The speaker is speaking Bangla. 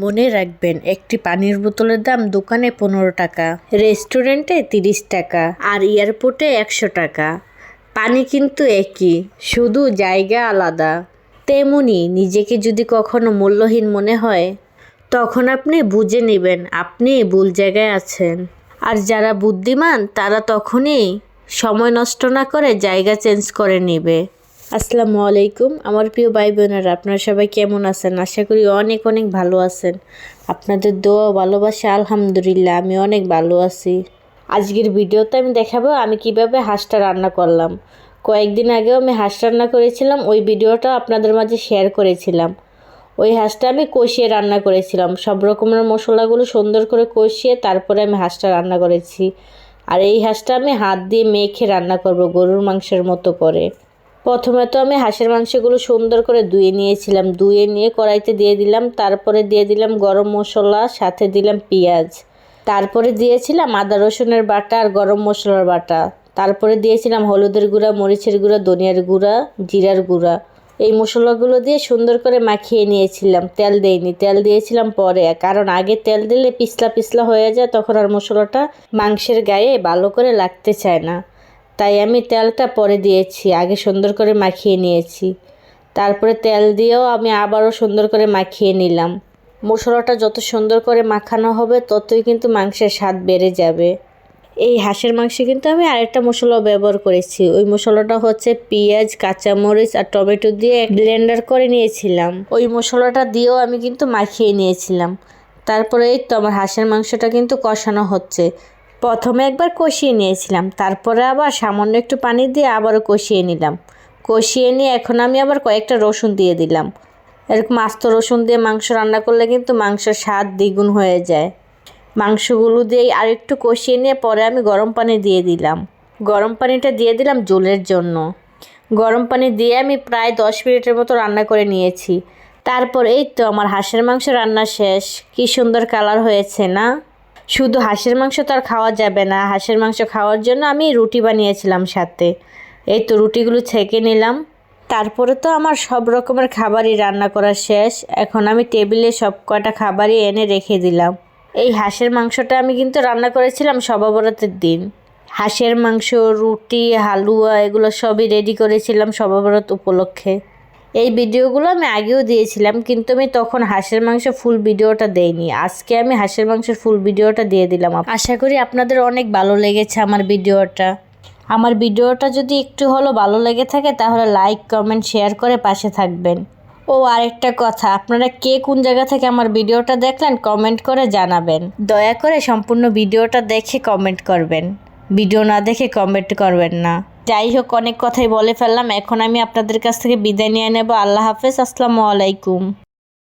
মনে রাখবেন, একটি পানির বোতলের দাম দোকানে 15 টাকা, রেস্টুরেন্টে 30 টাকা আর এয়ারপোর্টে 100 টাকা। পানি কিন্তু একই, শুধু জায়গা আলাদা। তেমনি নিজেকে যদি কখনো মূল্যহীন মনে হয়, তখন আপনি বুঝে নেবেন আপনি ভুল জায়গায় আছেন। আর যারা বুদ্ধিমান তারা তখনই সময় নষ্ট না করে জায়গা চেঞ্জ করে নেবে। আসসালামু আলাইকুম আমার প্রিয় ভাই বোনেরা, আপনারা সবাই কেমন আছেন? আশা করি অনেক অনেক ভালো আছেন। আপনাদের দোয়া ভালোবাসা আলহামদুলিল্লাহ আমি অনেক ভালো আছি। আজকের ভিডিওতে আমি দেখাবো আমি কিভাবে হাঁসটা রান্না করলাম। কয়েকদিন আগেও আমি হাঁস রান্না করেছিলাম, ওই ভিডিওটা আপনাদের মাঝে শেয়ার করেছিলাম। ওই হাঁসটা আমি কষিয়ে রান্না করেছিলাম, সব রকমের মশলাগুলো সুন্দর করে কষিয়ে তারপরে আমি হাঁসটা রান্না করেছি। আর এই হাঁসটা আমি হাত দিয়ে মেখে রান্না করব, গরুর মাংসের মতো করে। প্রথমে তো আমি হাঁসের মাংসগুলো সুন্দর করে ধুয়ে নিয়েছিলাম, ধুয়ে নিয়ে কড়াইতে দিয়ে দিলাম, তারপরে দিয়ে দিলাম গরম মশলা, সাথে দিলাম পেঁয়াজ, তারপরে দিয়েছিলাম আদা রসুনের বাটা আর গরম মশলার বাটা, তারপরে দিয়েছিলাম হলুদের গুঁড়া, মরিচের গুঁড়া, ধনিয়ার গুঁড়া, জিরার গুঁড়া। এই মশলাগুলো দিয়ে সুন্দর করে মাখিয়ে নিয়েছিলাম, তেল দেইনি, তেল দিয়েছিলাম পরে, কারণ আগে তেল দিলে পিছলা পিছলা হয়ে যায়, তখন আর মশলাটা মাংসের গায়ে ভালো করে লাগতে চায় না। তাই আমি তেলটা পরে দিয়েছি, আগে সুন্দর করে মাখিয়ে নিয়েছি। তারপরে তেল দিয়েও আমি আবারও সুন্দর করে মাখিয়ে নিলাম। মশলাটা যত সুন্দর করে মাখানো হবে ততই কিন্তু মাংসের স্বাদ বেড়ে যাবে। এই হাঁসের মাংসে কিন্তু আমি আরেকটা মশলাও ব্যবহার করেছি, ওই মশলাটা হচ্ছে পেঁয়াজ, কাঁচামরিচ আর টমেটো দিয়ে ব্লেন্ডার করে নিয়েছিলাম। ওই মশলাটা দিয়েও আমি কিন্তু মাখিয়ে নিয়েছিলাম। তারপরে এই তো আমার হাঁসের মাংসটা কিন্তু কষানো হচ্ছে। প্রথমে একবার কষিয়ে নিয়েছিলাম, তারপরে আবার সামান্য একটু পানি দিয়ে আবারও কষিয়ে নিলাম। কষিয়ে নিয়ে এখন আমি আবার কয়েকটা রসুন দিয়ে দিলাম। এরকম আস্ত রসুন দিয়ে মাংস রান্না করলে কিন্তু মাংসের স্বাদ দ্বিগুণ হয়ে যায়। মাংসগুলো দিয়ে আর একটু কষিয়ে নিয়ে পরে আমি গরম পানি দিয়ে দিলাম। গরম পানিটা দিয়ে দিলাম ঝোলের জন্য। গরম পানি দিয়ে আমি প্রায় 10 মিনিটের মতো রান্না করে নিয়েছি। তারপর এই তো আমার হাঁসের মাংস রান্না শেষ। কি সুন্দর কালার হয়েছে না? শুধু হাঁসের মাংস তো আর খাওয়া যাবে না, হাঁসের মাংস খাওয়ার জন্য আমি রুটি বানিয়েছিলাম সাথে। এই তো রুটিগুলো ছেঁকে নিলাম। তারপরে তো আমার সব রকমের খাবারই রান্না করা শেষ। এখন আমি টেবিলে সব কয়টা খাবারই এনে রেখে দিলাম। এই হাঁসের মাংসটা আমি কিন্তু রান্না করেছিলাম শবে বরাতের দিন। হাঁসের মাংস, রুটি, হালুয়া এগুলো সবই রেডি করেছিলাম শবে বরাত উপলক্ষে। এই ভিডিওগুলো আমি আগেও দিয়েছিলাম, কিন্তু আমি তখন হাঁসের মাংস ফুল ভিডিওটা দেইনি। আজকে আমি হাঁসের মাংসের ফুল ভিডিওটা দিয়ে দিলাম। আশা করি আপনাদের অনেক ভালো লেগেছে আমার ভিডিওটা। আমার ভিডিওটা যদি একটু হলেও ভালো লেগে থাকে তাহলে লাইক, কমেন্ট, শেয়ার করে পাশে থাকবেন। ও আরেকটা কথা, আপনারা কে কোন জায়গা থেকে আমার ভিডিওটা দেখলেন কমেন্ট করে জানাবেন। দয়া করে সম্পূর্ণ ভিডিওটা দেখে কমেন্ট করবেন, ভিডিও না দেখে কমেন্ট করবেন না। যাই হোক, অনেক কথাই বলে ফেললাম, এখন আমি আপনাদের কাছ থেকে বিদায় নিয়ে নেব। আল্লাহ হাফেজ, আসসালামু আলাইকুম।